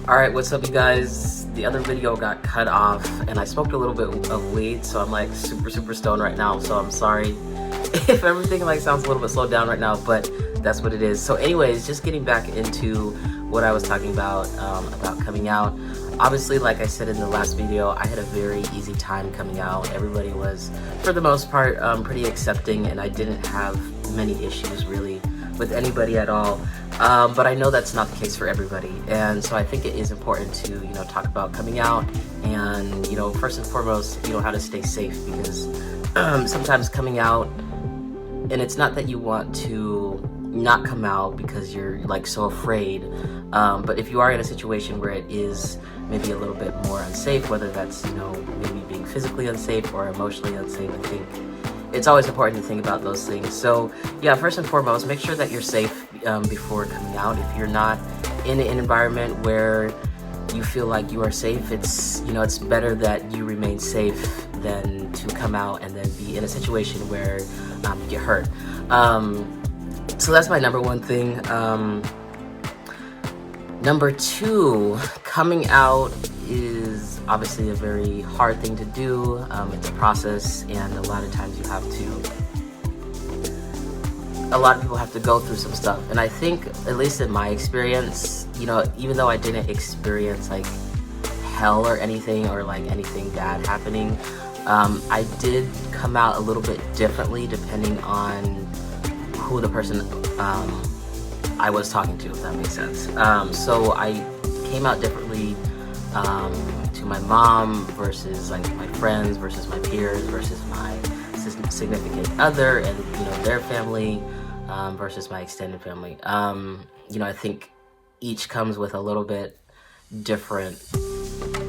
Alright, what's up you guys? The other video got cut off and I smoked a little bit of weed, so I'm like super stoned right now, so I'm sorry if everything like sounds a little bit slowed down right now, but that's what it is. So anyways, just getting back into what I was talking about coming out. Obviously, like I said in the last video, I had a very easy time coming out. Everybody was, for the most part, pretty accepting, and I didn't have many issues really with anybody at all. But I know that's not the case for everybody, and so I think it is important to, you know, talk about coming out and, you know, first and foremost, you know, how to stay safe, because sometimes coming out, and it's not that you want to not come out because you're like so afraid, but if you are in a situation where it is maybe a little bit more unsafe, whether that's, you know, maybe being physically unsafe or emotionally unsafe, I think it's always important to think about those things. So yeah, first and foremost, make sure that you're safe before coming out. If you're not in an environment where you feel like you are safe, it's, you know, it's better that you remain safe than to come out and then be in a situation where you get hurt. So that's my number one thing. Number two, coming out is obviously a very hard thing to do. It's a process, and a lot of times a lot of people have to go through some stuff. And I think, at least in my experience, you know, even though I didn't experience like hell or anything, or like anything bad happening, I did come out a little bit differently depending on who the person I was talking to, if that makes sense. So I came out differently to my mom versus like my friends versus my peers versus my significant other and, you know, their family versus my extended family. You know, I think each comes with a little bit different,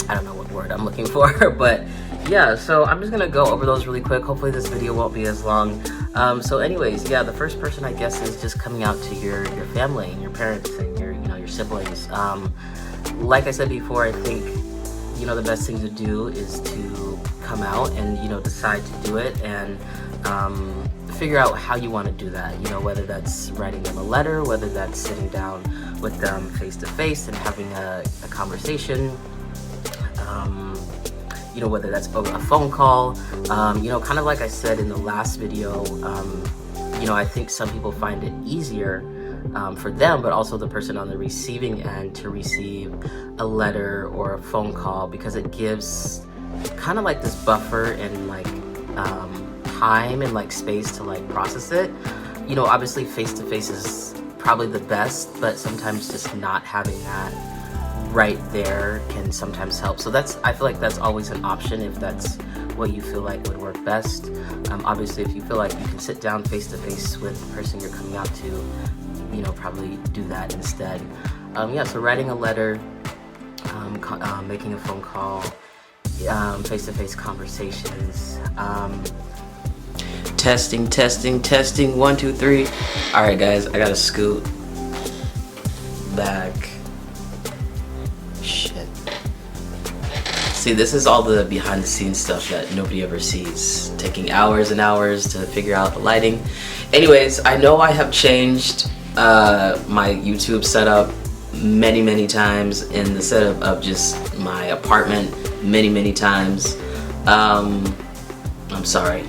I don't know what word I'm looking for, but yeah, so I'm just gonna go over those really quick. Hopefully this video won't be as long. So anyways, yeah, the first person, I guess, is just coming out to your family and your parents and your, you know, your siblings. Like I said before, I think, you know, the best thing to do is to come out and, you know, decide to do it, and figure out how you want to do that. You know, whether that's writing them a letter, whether that's sitting down with them face to face and having a conversation, you know, whether that's a phone call, you know, kind of like I said in the last video, you know, I think some people find it easier for them, but also the person on the receiving end, to receive a letter or a phone call, because it gives kind of like this buffer and like time and like space to like process it. You know, obviously face to face is probably the best, but sometimes just not having that right there can sometimes help. So that's, I feel like that's always an option if that's what you feel like would work best. Obviously, if you feel like you can sit down face to face with the person you're coming out to, you know, probably do that instead. Yeah, so writing a letter, making a phone call, face-to-face conversations. Testing 1 2 3. All right guys, I gotta scoot back. Shit. See, this is all the behind the scenes stuff that nobody ever sees, taking hours and hours to figure out the lighting. Anyways, I know I have changed my YouTube setup many times, in the setup of just my apartment many times. I'm sorry.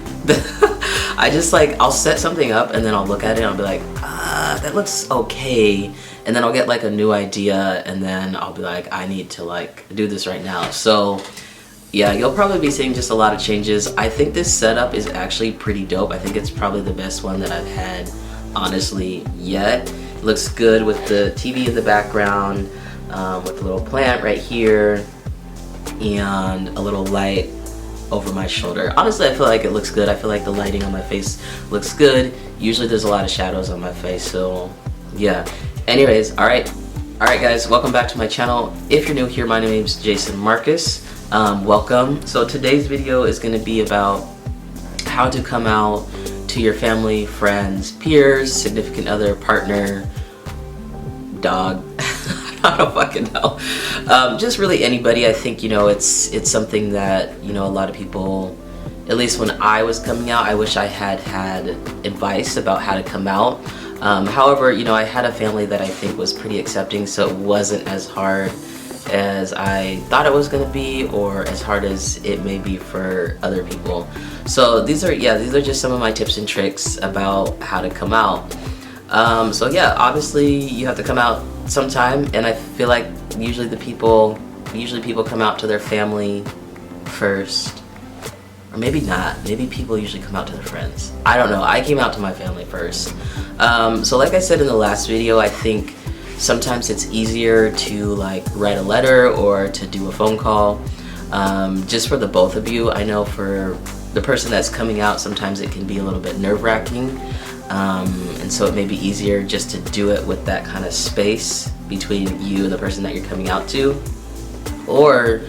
I just like, I'll set something up and then I'll look at it and I'll be like, that looks okay, and then I'll get like a new idea and then I'll be like, I need to like do this right now. So yeah, you'll probably be seeing just a lot of changes. I think this setup is actually pretty dope. I think it's probably the best one that I've had, honestly, yet. It looks good with the TV in the background, with a little plant right here, and a little light over my shoulder. Honestly, I feel like it looks good. I feel like the lighting on my face looks good. Usually there's a lot of shadows on my face, so yeah. Anyways, alright guys, welcome back to my channel. If you're new here, my name is Jayce Marcus. Welcome. So today's video is going to be about how to come out to your family, friends, peers, significant other, partner, dog. I don't fucking know. Just really anybody. I think, you know, it's something that, you know, a lot of people, at least when I was coming out, I wish I had advice about how to come out. However, you know, I had a family that I think was pretty accepting, so it wasn't as hard as I thought it was gonna be, or as hard as it may be for other people. So these are just some of my tips and tricks about how to come out. So yeah, obviously you have to come out sometime, and I feel like usually people come out to their family first. Or maybe not. Maybe people usually come out to their friends. I don't know. I came out to my family first. So like I said in the last video, I think sometimes it's easier to like write a letter or to do a phone call, just for the both of you. I know for the person that's coming out, sometimes it can be a little bit nerve-wracking, and so it may be easier just to do it with that kind of space between you and the person that you're coming out to, or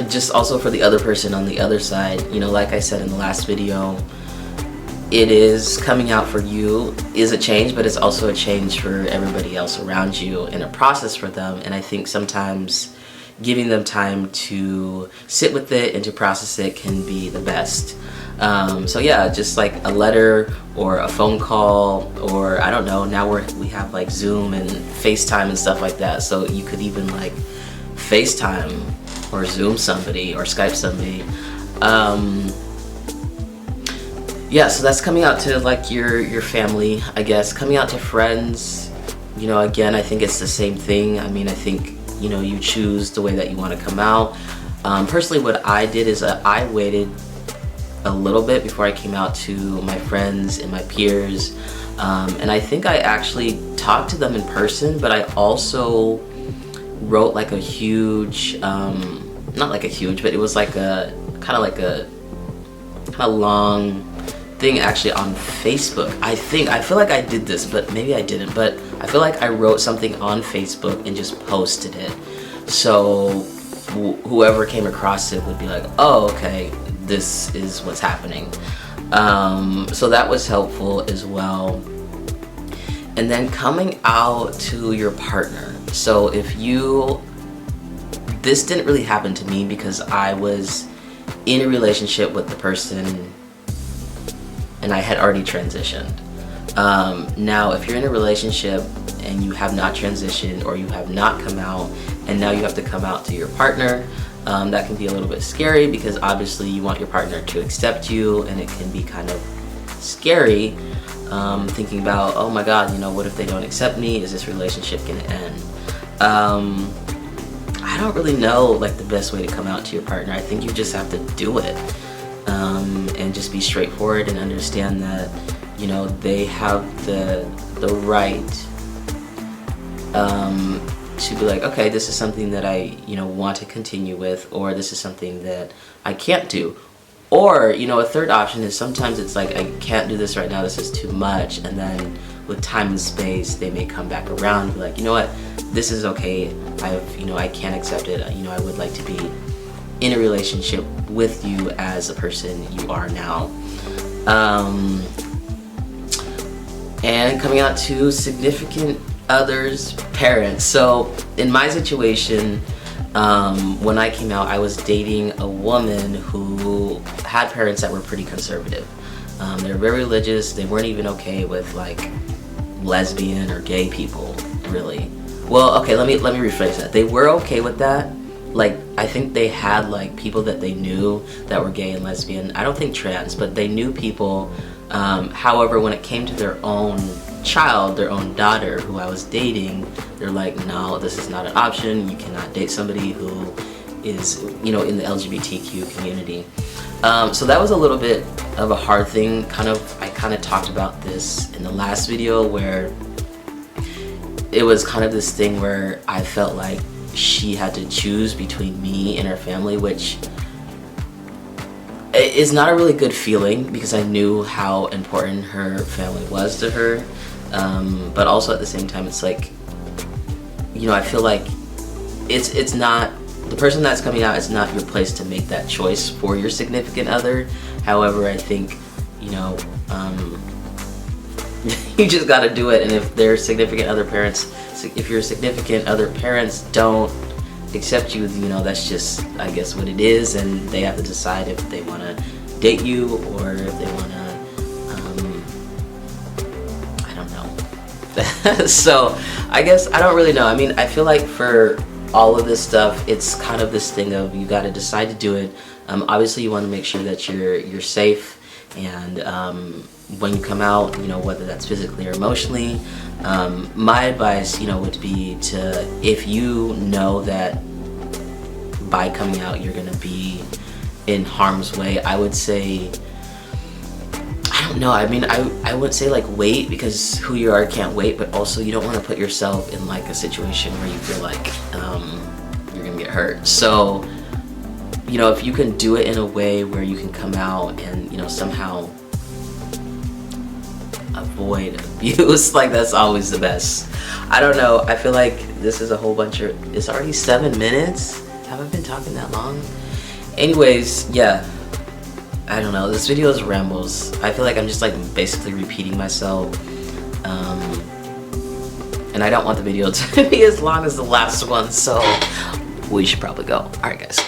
just also for the other person on the other side. You know, like I said in the last video, it is coming out for you is a change, but it's also a change for everybody else around you and a process for them. And I think sometimes giving them time to sit with it and to process it can be the best. So yeah, just like a letter or a phone call, or I don't know, now we have like Zoom and FaceTime and stuff like that. So you could even like FaceTime or Zoom somebody or Skype somebody. Yeah, so that's coming out to like your family, I guess. Coming out to friends, you know, again, I think it's the same thing. I mean, I think, you know, you choose the way that you want to come out. Personally, what I did is I waited a little bit before I came out to my friends and my peers. And I think I actually talked to them in person, but I also wrote like a huge, not like a huge, but it was like a kind of long thing actually on Facebook. I feel like I did this, but maybe I didn't, but I feel like I wrote something on Facebook and just posted it. So whoever came across it would be like, oh, okay, this is what's happening. So that was helpful as well. And then coming out to your partner. So this didn't really happen to me because I was in a relationship with the person and I had already transitioned. Now, if you're in a relationship and you have not transitioned or you have not come out, and now you have to come out to your partner, that can be a little bit scary because obviously you want your partner to accept you, and it can be kind of scary thinking about, oh my god, you know, what if they don't accept me? Is this relationship gonna end? I don't really know like the best way to come out to your partner. I think you just have to do it, and just be straightforward and understand that, you know, they have the right to be like, okay, this is something that I, you know, want to continue with, or this is something that I can't do. Or, you know, a third option is sometimes it's like, I can't do this right now, this is too much, and then with time and space they may come back around and be like, you know what, this is okay, I can't accept it, you know, I would like to be in a relationship with you as a person you are now. And coming out to significant others' parents. So in my situation, when I came out, I was dating a woman who had parents that were pretty conservative. They were very religious. They weren't even okay with like lesbian or gay people, really. Well, okay, let me rephrase that. They were okay with that. Like, I think they had like people that they knew that were gay and lesbian. I don't think trans, but they knew people. However, when it came to their own child, their own daughter who I was dating, they're like, no, this is not an option. You cannot date somebody who is, you know, in the LGBTQ community. So that was a little bit of a hard thing. I kind of talked about this in the last video, where it was kind of this thing where I felt like she had to choose between me and her family, which is not a really good feeling because I knew how important her family was to her. But also at the same time, it's like, you know, I feel like it's not, the person that's coming out, it's not your place to make that choice for your significant other. However, I think, you know, you just gotta do it. And if their significant other parents, if your significant other parents don't accept you, you know, that's just, I guess, what it is, and they have to decide if they want to date you or if they want to, I don't know. So I guess I don't really know. I mean, I feel like for all of this stuff, it's kind of this thing of you got to decide to do it. Obviously, you want to make sure that you're safe, and when you come out, you know, whether that's physically or emotionally, my advice, you know, would be to, if you know that by coming out you're gonna be in harm's way, I would say, I don't know, I mean, I would say like wait, because who you are can't wait, but also you don't want to put yourself in like a situation where you feel like you're gonna get hurt. So, you know, if you can do it in a way where you can come out and, you know, somehow avoid abuse, like that's always the best. I don't know, I feel like this is a whole bunch of, it's already 7 minutes. Have I been talking that long? Anyways, yeah, I don't know, this video is rambles. I feel like I'm just like basically repeating myself, and I don't want the video to be as long as the last one, so we should probably go. Alright guys.